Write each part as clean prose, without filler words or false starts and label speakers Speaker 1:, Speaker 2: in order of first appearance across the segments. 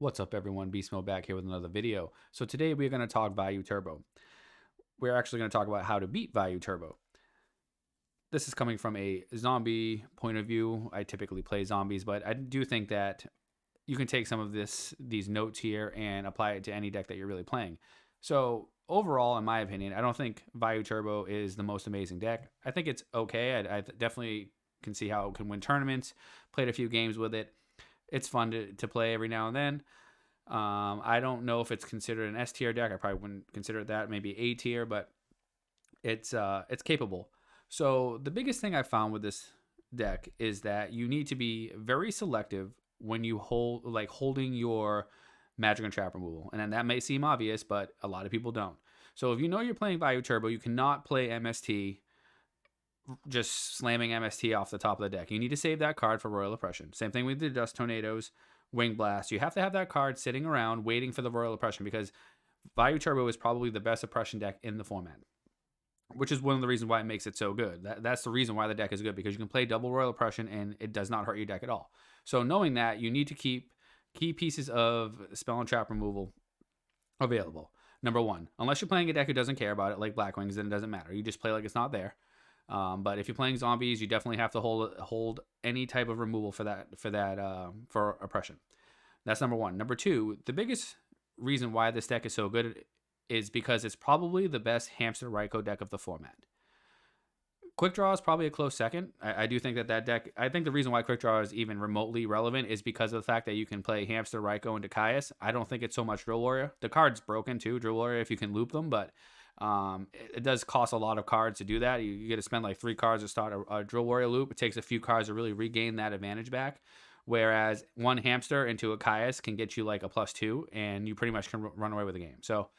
Speaker 1: What's up, everyone? Beast Mode back here with another video. So today we're going to talk Vayu Turbo. We're actually going to talk about how to beat Vayu Turbo. This is coming from a zombie point of view. I typically play zombies, but I do think that you can take some of these notes here and apply it to any deck that you're really playing. So overall, in my opinion, I don't think Vayu Turbo is the most amazing deck. I think it's okay. I definitely can see how it can win tournaments. Played a few games with it. It's fun to play every now and then. I don't know if it's considered an S tier deck. I probably wouldn't consider it that. Maybe A tier, but it's capable. So the biggest thing I found with this deck is that you need to be very selective when you holding your magic and trap removal. And then that may seem obvious, but a lot of people don't. So if you know you're playing Vayu Turbo, you cannot play MST just slamming MST off the top of the deck. You need to save that card for Royal Oppression. Same thing with the Dust Tornadoes, Wing Blast. You have to have that card sitting around waiting for the Royal Oppression because Vayu Turbo is probably the best oppression deck in the format, which is one of the reasons why it makes it so good. That's the reason why the deck is good, because you can play double Royal Oppression and it does not hurt your deck at all. So knowing that, you need to keep key pieces of spell and trap removal available. Number one, unless you're playing a deck who doesn't care about it, like Black Wings, then it doesn't matter. You just play like it's not there. But if you're playing zombies, you definitely have to hold any type of removal for oppression. That's number one. Number two, the biggest reason why this deck is so good is because it's probably the best Hamster Raikou deck of the format. Quick Draw is probably a close second. I do think that deck, I think the reason why Quick Draw is even remotely relevant is because of the fact that you can play Hamster, Raikou, and Caius. I don't think it's so much Drill Warrior. The card's broken too, Drill Warrior, if you can loop them, but it does cost a lot of cards to do that. You get to spend like 3 cards to start a Drill Warrior loop. It takes a few cards to really regain that advantage back. Whereas one Hamster into a Caius can get you like a +2, and you pretty much can run away with the game. So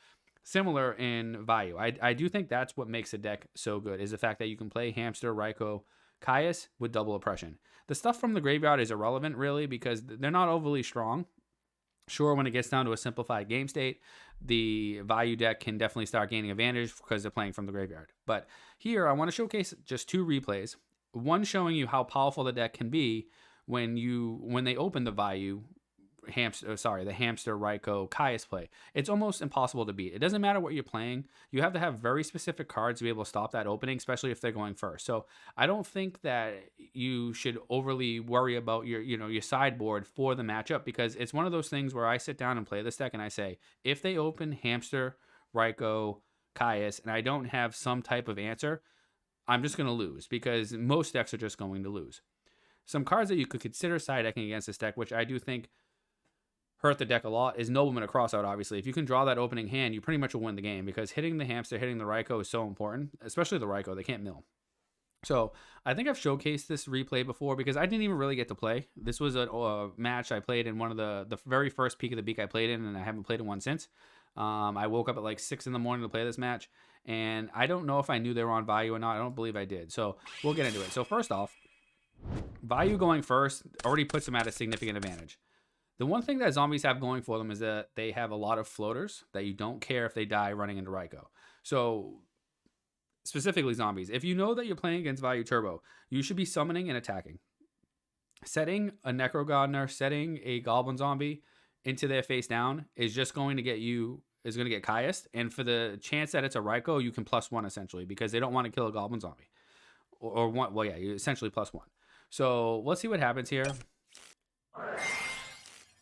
Speaker 1: similar in Vayu. I do think that's what makes a deck so good, is the fact that you can play Hamster, Raikou, Caius with double oppression. The stuff from the graveyard is irrelevant, really, because they're not overly strong. Sure, when it gets down to a simplified game state, the Vayu deck can definitely start gaining advantage because they're playing from the graveyard. But here, I want to showcase just 2 replays. One showing you how powerful the deck can be when they open the Vayu the Hamster, Raikou, Caius play. It's almost impossible to beat. It doesn't matter what you're playing. You have to have very specific cards to be able to stop that opening, especially if they're going first. So I don't think that you should overly worry about your sideboard for the matchup, because it's one of those things where I sit down and play this deck and I say, if they open Hamster, Raikou, Caius, and I don't have some type of answer, I'm just going to lose, because most decks are just going to lose. Some cards that you could consider side decking against this deck, which I do think hurt the deck a lot, is Nobleman of Crossout, obviously. If you can draw that opening hand, you pretty much will win the game, because hitting the Hamster, hitting the Raikou is so important, especially the Raikou. They can't mill. So I think I've showcased this replay before, because I didn't even really get to play. This was a match I played in one of the very first Peak of the Beak I played in, and I haven't played in one since. I woke up at like 6 in the morning to play this match, and I don't know if I knew they were on Vayu or not. I don't believe I did. So we'll get into it. So first off, Vayu going first already puts them at a significant advantage. The one thing that zombies have going for them is that they have a lot of floaters that you don't care if they die running into Raikou. So specifically zombies, if you know that you're playing against Vayu Turbo, you should be summoning and attacking. Setting a Necro Gardener, setting a Goblin Zombie into their face down is just going to get Caius. And for the chance that it's a Raikou, you can +1 essentially, because they don't want to kill a Goblin Zombie. Or one, well, yeah, you essentially +1. So let's see what happens here.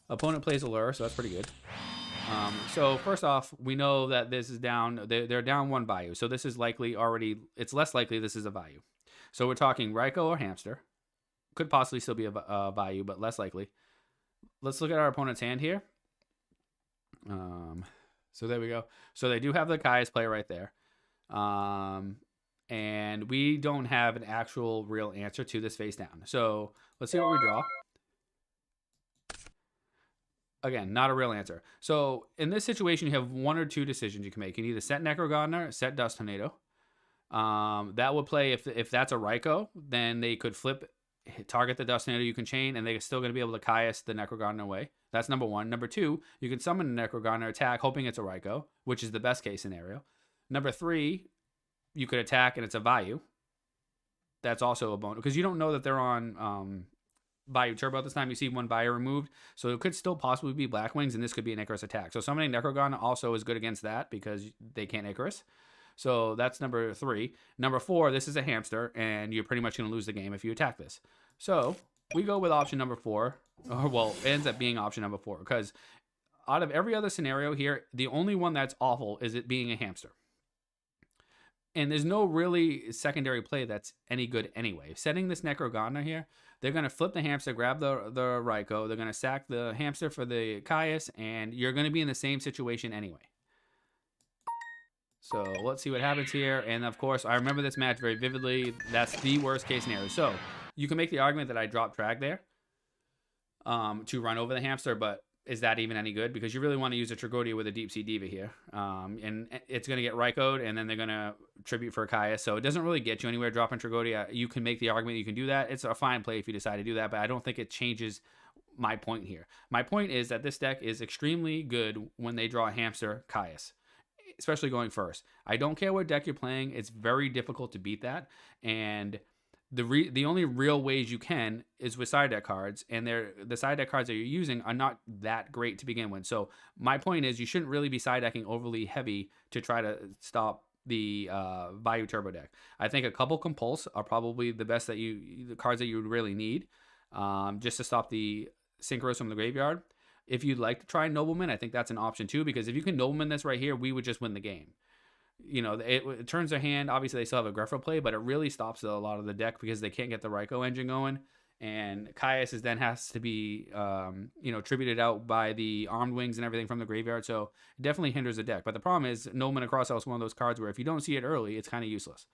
Speaker 1: Opponent plays a lure, so that's pretty good. So first off, we know that this is down. They're down 1 Vayu, so this is likely already. It's less likely this is a Vayu. So we're talking Raikou or Hamster. Could possibly still be a Vayu, but less likely. Let's look at our opponent's hand here. So there we go. So they do have the Caius play right there. And we don't have an actual real answer to this face down. So let's see what we draw. Again, not a real answer. So in this situation, you have 1 or 2 decisions you can make. You can either set Necro Gardener, set Dust Tornado. That would play if that's a Raikou, then they could flip, target the Dust Tornado, you can chain, and they're still going to be able to Caius the Necro Gardener away. That's number 1. Number 2, you can summon a Necro Gardener, attack, hoping it's a Raikou, which is the best case scenario. Number 3, you could attack and it's a Vayu. That's also a bonus, because you don't know that they're on Vayu Turbo this time. You see one Vayu removed, so it could still possibly be Black Wings, and this could be an Icarus attack. So summoning Necrogon also is good against that because they can't Icarus. So that's number 3. Number 4, this is a hamster, and you're pretty much going to lose the game if you attack this. So we go with option number 4, or well, it ends up being option number 4, because out of every other scenario here, the only one that's awful is it being a hamster. And there's no really secondary play that's any good anyway. Setting this Necrogonna here, they're going to flip the hamster, grab the Raikou, they're going to sack the hamster for the Caius, and you're going to be in the same situation anyway. So let's see what happens here. And of course, I remember this match very vividly. That's the worst case scenario. So you can make the argument that I dropped drag there to run over the hamster, but is that even any good? Because you really want to use a Tragodia with a Deep Sea Diva here. And it's going to get Raikou'd, and then they're going to tribute for a Caius. So it doesn't really get you anywhere dropping Tragodia. You can make the argument you can do that. It's a fine play if you decide to do that, but I don't think it changes my point here. My point is that this deck is extremely good when they draw a hamster Caius, especially going first. I don't care what deck you're playing. It's very difficult to beat that. And the only real ways you can is with side deck cards, and the side deck cards that you're using are not that great to begin with. So my point is you shouldn't really be side decking overly heavy to try to stop the Vayu Turbo deck. I think a couple Compulse are probably the best the cards that you would really need just to stop the Synchros from the graveyard. If you'd like to try Nobleman, I think that's an option too, because if you can Nobleman this right here, we would just win the game. You know, it turns their hand. Obviously, they still have a Greffro play, but it really stops a lot of the deck because they can't get the Raikou engine going. And Caius then has to be, tributed out by the Armed Wings and everything from the graveyard. So it definitely hinders the deck. But the problem is, Nobleman Across is one of those cards where if you don't see it early, it's kind of useless.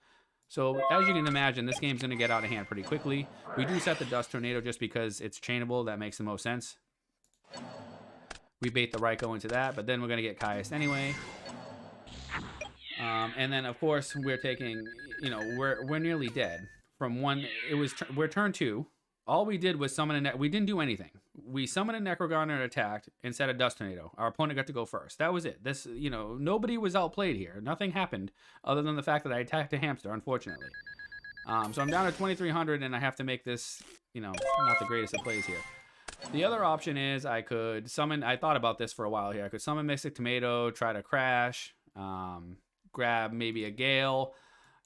Speaker 1: So as you can imagine, this game's going to get out of hand pretty quickly. We do set the Dust Tornado just because it's chainable. That makes the most sense. We bait the Raikou into that, but then we're going to get Caius anyway. And then, of course, we're taking, we're nearly dead. From one, we're turn 2. All we did was summon we didn't do anything. We summoned a Necrogon and attacked and set a Dust Tornado. Our opponent got to go first. That was it. This, nobody was outplayed here. Nothing happened other than the fact that I attacked a hamster, unfortunately. So I'm down to 2,300, and I have to make this, not the greatest of plays here. The other option is I could summon, I thought about this for a while here. I could summon Mystic Tomato, try to crash, grab maybe a Gale.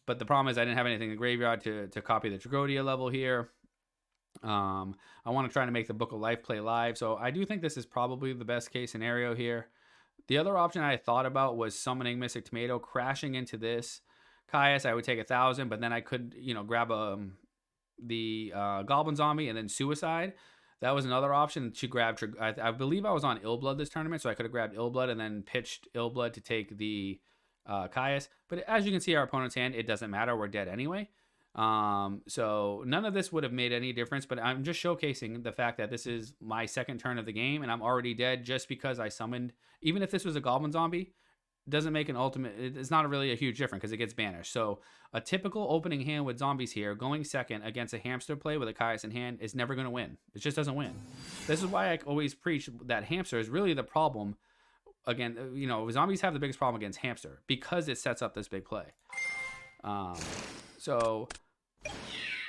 Speaker 1: But the problem is I didn't have anything in the graveyard to copy the Tragodia level here. I want to try to make the Book of Life play live. So I do think this is probably the best case scenario here. The other option I thought about was summoning Mystic Tomato, crashing into this Caius. I would take 1,000, but then I could, grab the Goblin Zombie and then Suicide. That was another option to grab. I believe I was on Illblood this tournament, so I could have grabbed Illblood and then pitched Illblood to take the Caius. But as you can see, our opponent's hand, it doesn't matter. We're dead anyway. So none of this would have made any difference, but I'm just showcasing the fact that this is my second turn of the game, and I'm already dead just because I summoned. Even if this was a Goblin Zombie, doesn't make an ultimate. It's not really a huge difference because it gets banished. So a typical opening hand with zombies here, going second against a hamster play with a Caius in hand, is never going to win. It just doesn't win. This is why I always preach that hamster is really the problem. Again, zombies have the biggest problem against hamster because it sets up this big play. So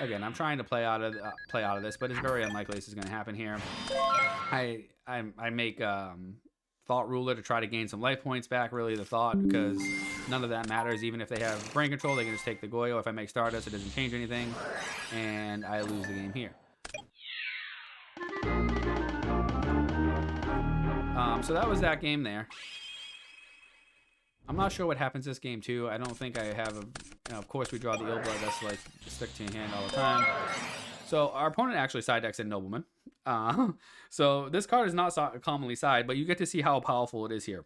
Speaker 1: again, I'm trying to play out of this, but it's very unlikely this is going to happen here. I make Thought Ruler to try to gain some life points back, really the thought, because none of that matters. Even if they have brain control, they can just take the Goyo. If I make Stardust, it doesn't change anything, and I lose the game here. So that was that game there. I'm not sure what happens this game too. I don't think I have of course we draw the Illblood. That's like stick to your hand all the time. So our opponent actually side decks in Nobleman. So this card is not commonly side, but you get to see how powerful it is here.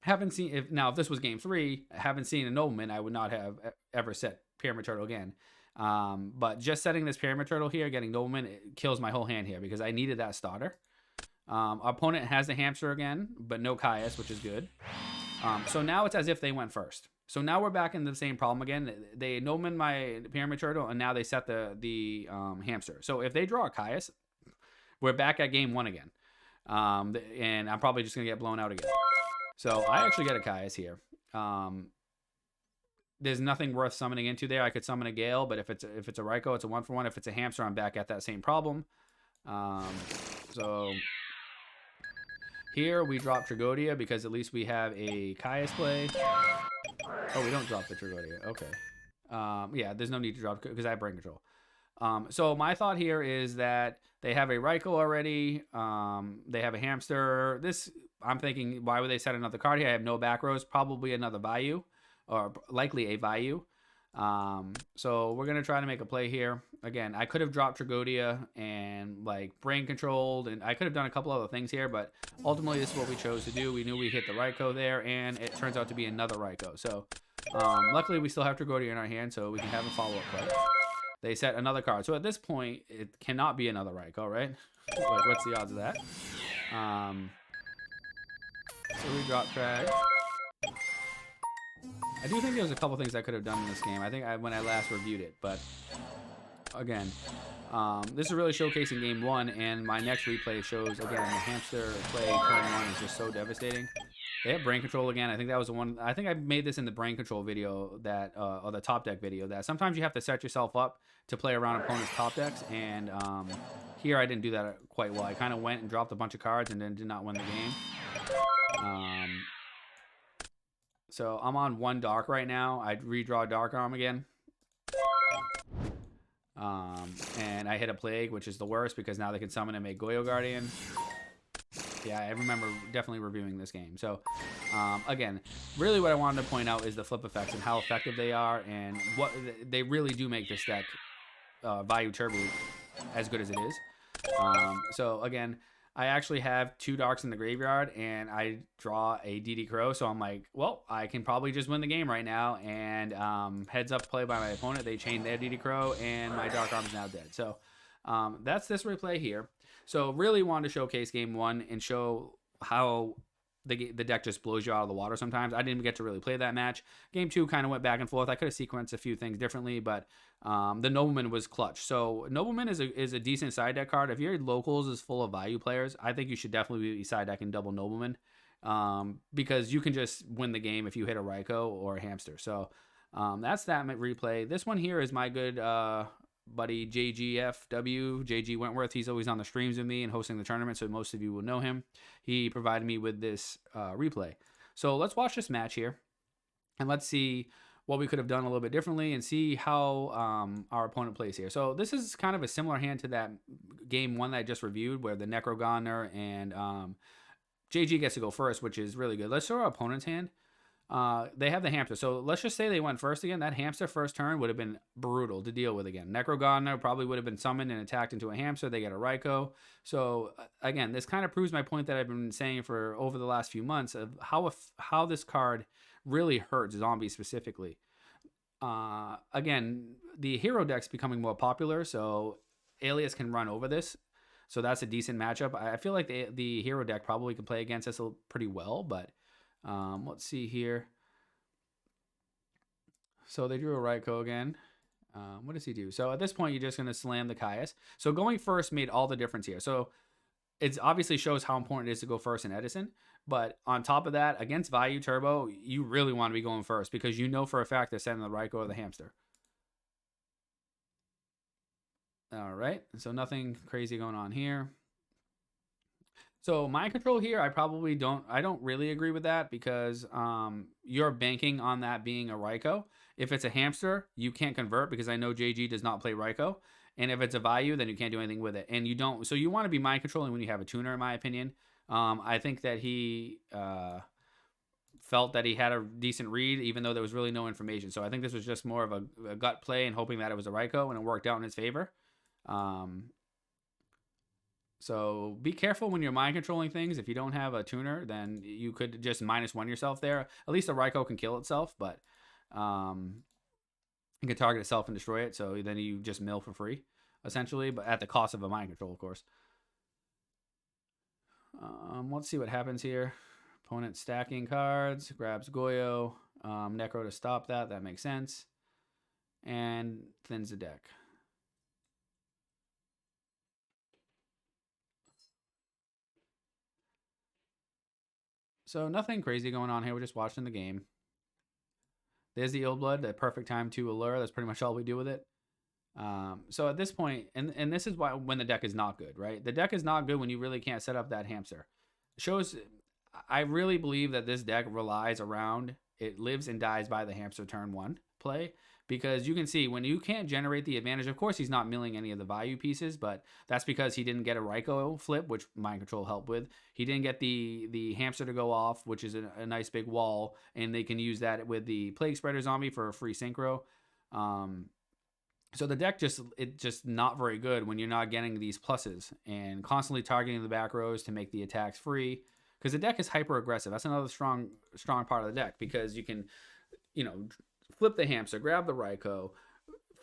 Speaker 1: Haven't seen if this was game 3, haven't seen a Nobleman, I would not have ever set Pyramid Turtle again. But just setting this Pyramid Turtle here, getting Nobleman, it kills my whole hand here because I needed that starter. Our opponent has the hamster again, but no Caius, which is good. So now it's as if they went first. So now we're back in the same problem again. They Nobleman my Pyramid Turtle, and now they set the hamster. So if they draw a Caius, we're back at game 1 again. And I'm probably just going to get blown out again. So I actually get a Caius here. There's nothing worth summoning into there. I could summon a Gale, but if it's a Raikou, it's a 1-for-1. If it's a hamster, I'm back at that same problem. So here we drop Tragodia because at least we have a Caius play. Oh, we don't drop the Tragodia. Okay. Yeah, there's no need to drop because I have brain control. So my thought here is that they have a Raikou already. They have a Hamster. This, I'm thinking, why would they set another card here? I have no back rows. Probably another Vayu, or likely a Vayu. So we're gonna try to make a play here. Again, I could have dropped Tragodia and like brain controlled, and I could have done a couple other things here, but ultimately this is what we chose to do. We knew we hit the Raikou there, and it turns out to be another Raikou. So luckily we still have Tragodia in our hand, so we can have a follow-up play. They set another card. So at this point, it cannot be another Raikou, right? Like, what's the odds of that? So we drop Trag. I do think there was a couple things I could have done in this game. I think when I last reviewed it, but again, this is really showcasing game one, and my next replay shows, again, the hamster play turn one is just so devastating. They have brain control again. I think that was the one. I think I made this in the brain control video that, or the top deck video, that sometimes you have to set yourself up to play around opponents' top decks, and here I didn't do that quite well. I kind of went and dropped a bunch of cards and then did not win the game. So I'm on one dark right now. I redraw Dark Arm again. And I hit a Plague, which is the worst because now they can summon and make Goyo Guardian. Yeah, I remember definitely reviewing this game. So, again, really what I wanted to point out is the flip effects and how effective they are, and what they really do make this deck, Vayu Turbo, as good as it is. So, again, I actually have 2 darks in the graveyard, and I draw a DD Crow, so I'm like, well, I can probably just win the game right now, and heads up play by my opponent. They chain their DD Crow, and my Dark Arm is now dead. So that's this replay here. So really wanted to showcase game one and show how the deck just blows you out of the water sometimes. I didn't get to really play that match. Game two kind of went back and forth. I could have sequenced a few things differently, but the Nobleman was clutch. So Nobleman is a decent side deck card. If your locals is full of Vayu players, I think you should definitely be side decking double Nobleman, because you can just win the game if you hit a Raikou or a Hamster. So that's that replay. This one here is my good buddy JGFW, JG Wentworth. He's always on the streams with me and hosting the tournament, so most of you will know him. He provided me with this replay. So let's watch this match here, and let's see what we could have done a little bit differently and see how our opponent plays here. So this is kind of a similar hand to that game one that I just reviewed, where the Necrogoner and JG gets to go first, which is really good. Let's show our opponent's hand. They have the hamster. So let's just say they went first again. That hamster first turn would have been brutal to deal with again. Necrogoner probably would have been summoned and attacked into a hamster. They get a Raikou. So again, this kind of proves my point that I've been saying for over the last few months of how this card really hurts zombies specifically. Again, the hero deck's becoming more popular, so Alias can run over this. So that's a decent matchup. I feel like the hero deck probably can play against us pretty well, but let's see here. So they drew a Raikou again. What does he do? So at this point, you're just going to slam the Caius. So going first made all the difference here. So it obviously shows how important it is to go first in Edison. But on top of that, against Vayu Turbo, you really want to be going first because you know for a fact they're sending the Raikou or the hamster. All right. So nothing crazy going on here. So mind control here, I don't really agree with that because you're banking on that being a Raikou. If it's a hamster, you can't convert because I know JG does not play Raikou. And if it's a Vayu, then you can't do anything with it. And you don't, so you want to be mind controlling when you have a tuner, in my opinion. I think that he felt that he had a decent read, even though there was really no information. So I think this was just more of a gut play and hoping that it was a Raikou, and it worked out in his favor. So be careful when you're mind controlling things. If you don't have a tuner, then you could just -1 yourself there. At least a Raikou can kill itself, but it can target itself and destroy it. So then you just mill for free, essentially, but at the cost of a mind control, of course. Let's see what happens here. Opponent stacking cards, grabs Goyo, Necro to stop that. That makes sense. And thins the deck. So nothing crazy going on here. We're just watching the game. There's the Ill Blood, the perfect time to allure. That's pretty much all we do with it. So at this point, and this is why when the deck is not good, right? The deck is not good when you really can't set up that hamster. Shows, I really believe that this deck relies around, it lives and dies by the hamster turn one play, because you can see when you can't generate the advantage. Of course, he's not milling any of the value pieces, but that's because he didn't get a Raikou flip, which mind control helped with. He didn't get the hamster to go off, which is a nice big wall, and they can use that with the plague spreader zombie for a free synchro. So the deck just not very good when you're not getting these pluses and constantly targeting the back rows to make the attacks free, because the deck is hyper aggressive. That's another strong part of the deck, because you can, flip the hamster, grab the Raikou,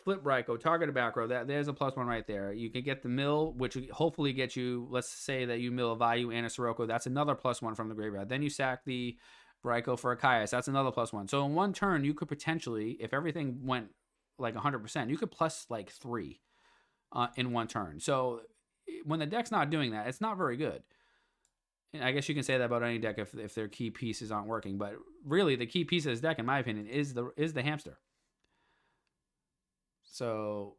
Speaker 1: flip Raikou, target a back row. There's a +1 right there. You can get the mill, which hopefully get you, let's say that you mill a Vayu and a Sirocco. That's another +1 from the graveyard. Then you sack the Raikou for a Caius. That's another +1. So in one turn, you could potentially, if everything went like 100%, you could plus like 3 in one turn. So when the deck's not doing that, it's not very good. And I guess you can say that about any deck if their key pieces aren't working. But really, the key piece of this deck, in my opinion, is the hamster. So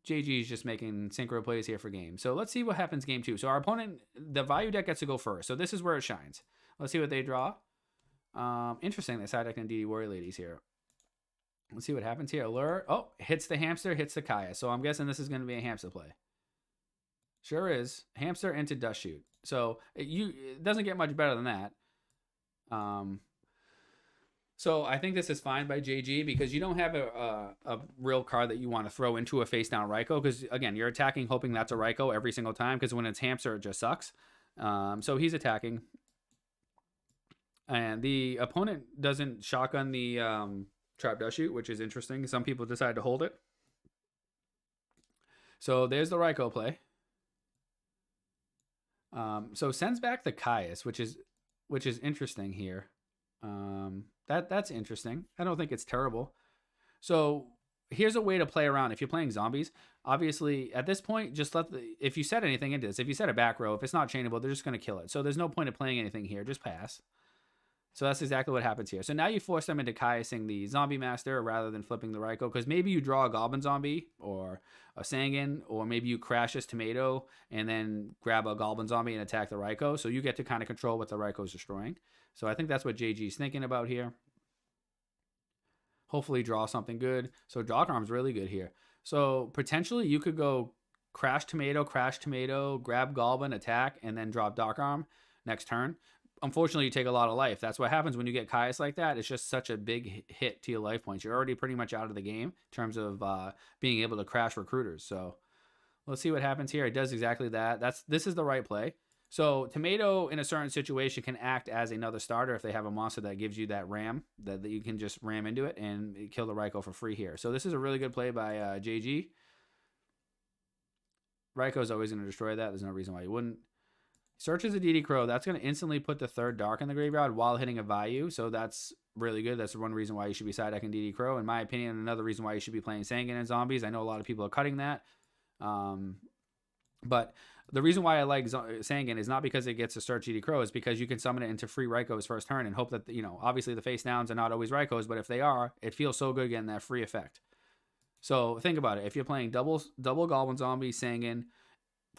Speaker 1: JG is just making synchro plays here for game. So let's see what happens game 2. So our opponent, the Vayu deck, gets to go first. So this is where it shines. Let's see what they draw. Interesting, they side deck and DD Warrior Ladies here. Let's see what happens here. Allure. Oh, hits the hamster, hits the Kaya. So I'm guessing this is going to be a hamster play. Sure is. Hamster into Dust Shoot. So it doesn't get much better than that. So I think this is fine by JG, because you don't have a real card that you want to throw into a face down Raikou, because again, you're attacking hoping that's a Raikou every single time, because when it's hamster, it just sucks. So he's attacking. And the opponent doesn't shotgun the Trap Dust Shoot, which is interesting. Some people decide to hold it. So there's the Raikou play. So sends back the Caius, which is interesting here. That's interesting. I don't think it's terrible. So here's a way to play around. If you're playing zombies, obviously at this point, just if you set anything into this, if you set a back row, if it's not chainable, they're just going to kill it. So there's no point of playing anything here. Just pass. So that's exactly what happens here. So now you force them into Caiusing the Zombie Master rather than flipping the Raikou, because maybe you draw a Goblin Zombie or a Sangan, or maybe you crash this Tomato and then grab a Goblin Zombie and attack the Raikou. So you get to kind of control what the Raikou is destroying. So I think that's what JG's thinking about here. Hopefully draw something good. So Dark Arm's really good here. So potentially you could go crash Tomato, grab Goblin, attack, and then drop Dark Arm next turn. Unfortunately, you take a lot of life. That's what happens when you get Caius like that. It's just such a big hit to your life points. You're already pretty much out of the game in terms of being able to crash recruiters. So let's see what happens here. It does exactly that. This is the right play. So Tomato in a certain situation can act as another starter if they have a monster that gives you that ram, that you can just ram into it and kill the Raikou for free here. So this is a really good play by JG. Raikou is always going to destroy that. There's no reason why you wouldn't. Searches a DD Crow. That's going to instantly put the third Dark in the graveyard while hitting a Vayu. So that's really good. That's one reason why you should be side decking DD Crow. In my opinion, another reason why you should be playing Sangan and Zombies. I know a lot of people are cutting that. But the reason why I like Sangan is not because it gets to search DD Crow. It's because you can summon it into free Raikou's first turn and hope that, obviously the face downs are not always Raikou's, but if they are, it feels so good getting that free effect. So think about it. If you're playing double Goblin Zombie, Sangan,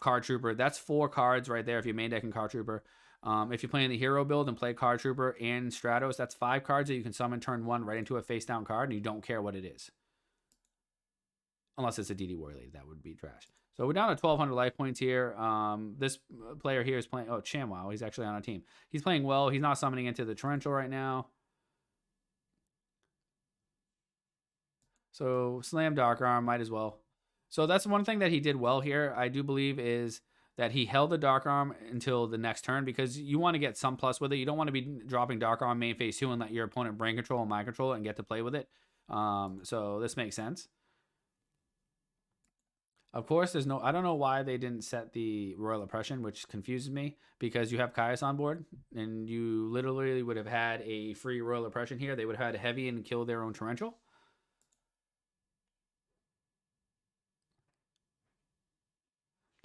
Speaker 1: Card Trooper, that's 4 cards right there if you're main decking Card Trooper. If you're playing the hero build and play Card Trooper and Stratos, that's 5 cards that you can summon turn 1 right into a face down card, and you don't care what it is. Unless it's a DD Warrior Lady, that would be trash. So we're down to 1,200 life points here. This player here is playing, Chamwow, he's actually on a team. He's playing well. He's not summoning into the Torrential right now. So Slam Dark Arm, might as well. So that's one thing that he did well here, I do believe, is that he held the Dark Arm until the next turn, because you want to get some plus with it. You don't want to be dropping Dark Arm main phase 2 and let your opponent brain control and mind control it and get to play with it. So this makes sense. Of course, I don't know why they didn't set the Royal Oppression, which confuses me, because you have Caius on board, and you literally would have had a free Royal Oppression here. They would have had Heavy and kill their own Torrential.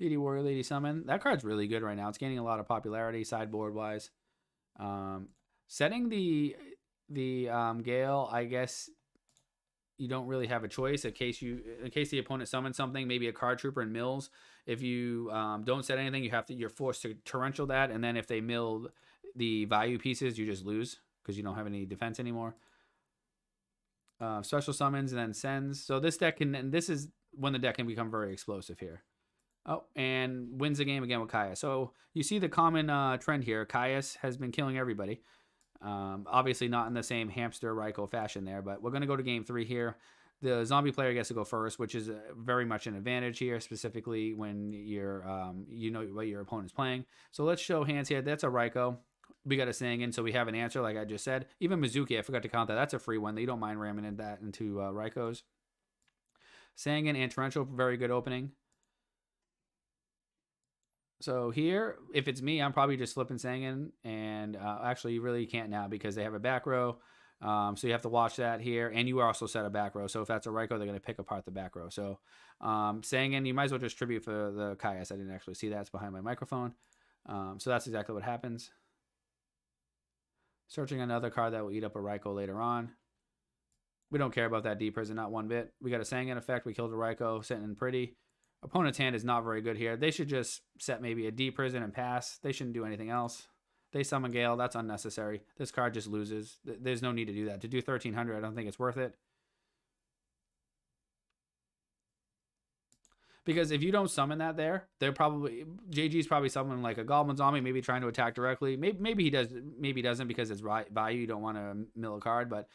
Speaker 1: DD Warrior Lady Summon. That card's really good right now. It's gaining a lot of popularity sideboard-wise. Setting the Gale, I guess you don't really have a choice in case the opponent summons something, maybe a card trooper and mills. If you don't set anything, you're forced to torrential that, and then if they mill the value pieces, you just lose because you don't have any defense anymore. Special summons and then sends. So this deck and this is when the deck can become very explosive here. Oh, and wins the game again with Kaya. So you see the common trend here. Kaius has been killing everybody. Obviously not in the same hamster Raikou fashion there, but we're going to go to game 3 here. The zombie player gets to go first, which is very much an advantage here, specifically when you're, you know what your opponent's playing. So let's show hands here. That's a Raikou. We got a Sangan, so we have an answer, like I just said. Even Mizuki, I forgot to count that. That's a free one. You don't mind ramming that into Raikous. Sangan and Torrential, very good opening. So here, if it's me, I'm probably just flipping Sangan. And actually, you really can't now because they have a back row. So you have to watch that here. And you also set a back row. So if that's a Raikou, they're going to pick apart the back row. So Sangan, you might as well just tribute for the Kaius. I didn't actually see that. It's behind my microphone. So that's exactly what happens. Searching another card that will eat up a Raikou later on. We don't care about that deep prison, not one bit. We got a Sangan effect. We killed a Raikou, sitting in pretty. Opponent's hand is not very good here. They should just set maybe a deep prison and pass. They shouldn't do anything else. They summon Gale. That's unnecessary. This card just loses. There's no need to do that. To do 1,300, I don't think it's worth it. Because if you don't summon that there, they're probably JG's probably summoning like a Goblin Zombie, maybe trying to attack directly. Maybe he does, maybe he doesn't because it's value. You don't want to mill a card, but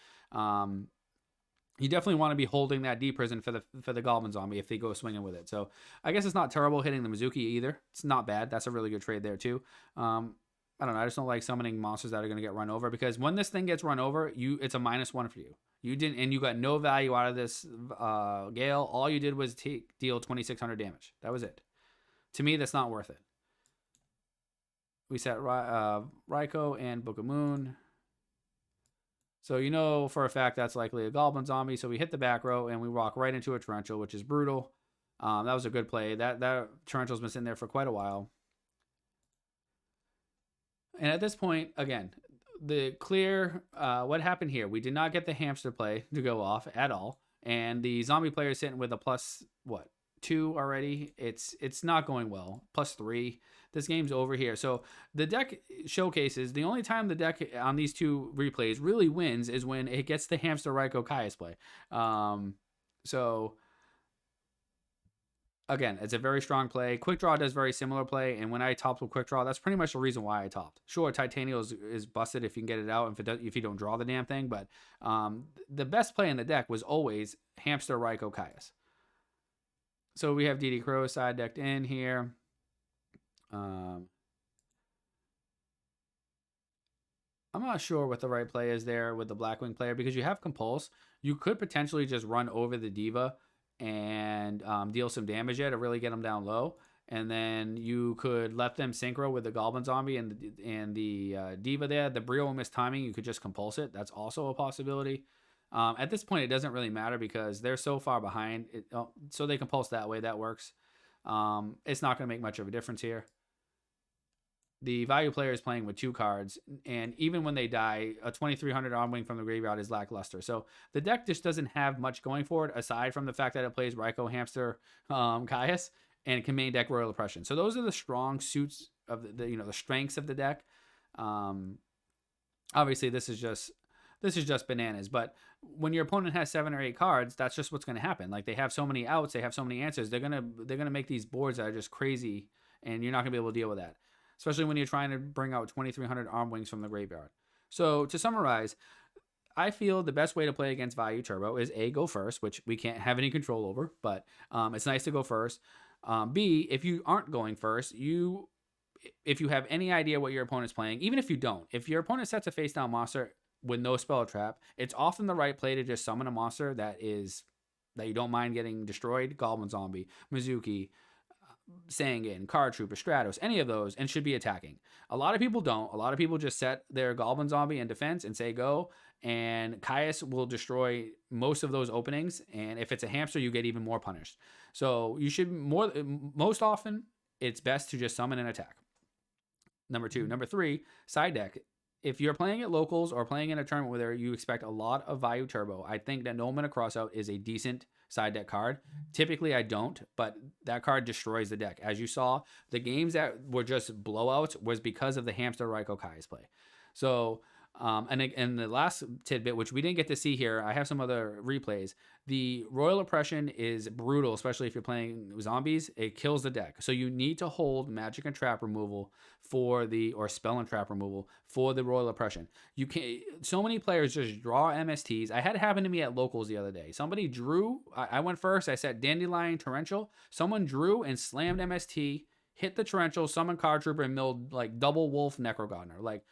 Speaker 1: you definitely want to be holding that deep prison for the Goblin Zombie if they go swinging with it. So I guess it's not terrible hitting the Mizuki either. It's not bad. That's a really good trade there too. I don't know. I just don't like summoning monsters that are going to get run over because when this thing gets run over, it's a -1 for you. You didn't, and you got no value out of this Gale. All you did was deal 2,600 damage. That was it. To me, that's not worth it. We set Raikou and Book of Moon. So you know for a fact that's likely a Goblin Zombie. So we hit the back row and we walk right into a Torrential, which is brutal. That was a good play. That Torrential's been sitting there for quite a while. And at this point, again, the clear, what happened here? We did not get the hamster play to go off at all. And the zombie player is sitting with a +2 already. It's not going well. +3. This game's over here. So the deck showcases the only time the deck on these 2 replays really wins is when it gets the hamster Raikou Kaius play. So again, it's a very strong play. Quick Draw does very similar play, and when I topped with Quick Draw, that's pretty much the reason why I topped. Sure, Titanial is busted if you can get it out, if you don't draw the damn thing, but the best play in the deck was always hamster Raikou Kaius. So we have DD Crow side decked in here. I'm not sure what the right play is there with the Blackwing player because you have Compulse. You could potentially just run over the Diva and deal some damage there to really get them down low. And then you could let them synchro with the Goblin Zombie and the Diva there. The Brio will miss timing. You could just Compulse it. That's also a possibility. At this point, it doesn't really matter because they're so far behind. So they Compulse that way. That works. It's not going to make much of a difference here. The value player is playing with 2 cards, and even when they die, a 2,300 arm wing from the graveyard is lackluster. So the deck just doesn't have much going for it, aside from the fact that it plays Raikou, Hamster, Kaius, and it can main deck Royal Oppression. So those are the strong suits of the strengths of the deck. Obviously, this is just bananas. But when your opponent has 7 or 8 cards, that's just what's going to happen. Like they have so many outs, they have so many answers. They're gonna make these boards that are just crazy, and you're not gonna be able to deal with that. Especially when you're trying to bring out 2,300 arm wings from the graveyard. So to summarize, I feel the best way to play against Vayu Turbo is A, go first, which we can't have any control over, but it's nice to go first. B, if you aren't going first, if you have any idea what your opponent's playing, even if you don't, if your opponent sets a face down monster with no spell trap, it's often the right play to just summon a monster that you don't mind getting destroyed. Goblin Zombie, Mizuki, Sangan, Card Trooper, Stratos, any of those, and should be attacking. A lot of people don't. A lot of people just set their Goblin Zombie in defense and say go, and Kaius will destroy most of those openings, and if it's a hamster, you get even more punished. So you should most often, it's best to just summon and attack. Number 2. Number 3, side deck. if you're playing at locals or playing in a tournament where you expect a lot of Vayu Turbo, I think that No Mana Crossout is a decent side deck card. Typically, I don't, but that card destroys the deck. As you saw, the games that were just blowouts was because of the Hamster Raiko Kai's play. So, and the last tidbit, which we didn't get to see here, I have some other replays. The Royal Oppression is brutal, especially if you're playing zombies. It kills the deck. So you need to hold magic and trap removal or spell and trap removal for the Royal Oppression. You can't, so many players just draw MSTs. I had it happen to me at locals the other day. Somebody drew, I went first, I said Dandelion Torrential. Someone drew and slammed MST, hit the Torrential, summoned Card Trooper, and milled like double Wolf Necrogodner. Like,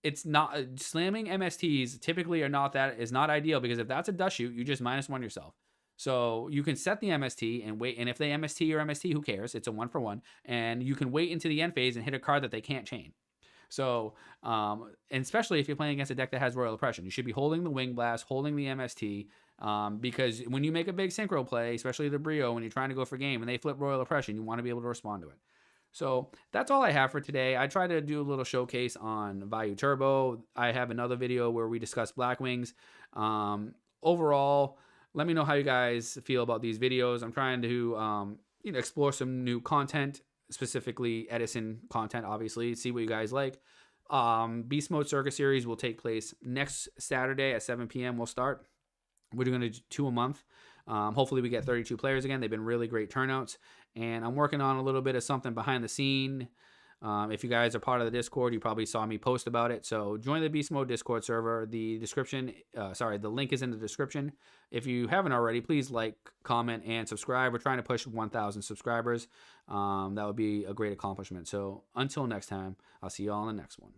Speaker 1: it's not slamming MSTs typically is not ideal, because if that's a dust shoot, you just -1 yourself. So you can set the MST and wait, and if they MST or MST, who cares? It's a 1-for-1, and you can wait into the end phase and hit a card that they can't chain. So, and especially if you're playing against a deck that has Royal Oppression, you should be holding the Wing Blast, holding the MST, because when you make a big synchro play, especially the Brio, when you're trying to go for game and they flip Royal Oppression, you want to be able to respond to it. So that's all I have for today. I tried to do a little showcase on Vayu Turbo. I have another video where we discuss Black Wings. Overall, let me know how you guys feel about these videos. I'm trying to explore some new content, specifically Edison content, obviously, see what you guys like. Beast Mode Circus Series will take place next Saturday at 7 p.m. We'll start. We're going to do 2 a month. Hopefully we get 32 players again. They've been really great turnouts. And I'm working on a little bit of something behind the scene. If you guys are part of the Discord, you probably saw me post about it. So join the Beast Mode Discord server. The link is in the description. If you haven't already, please like, comment, and subscribe. We're trying to push 1,000 subscribers. That would be a great accomplishment. So until next time, I'll see you all in the next one.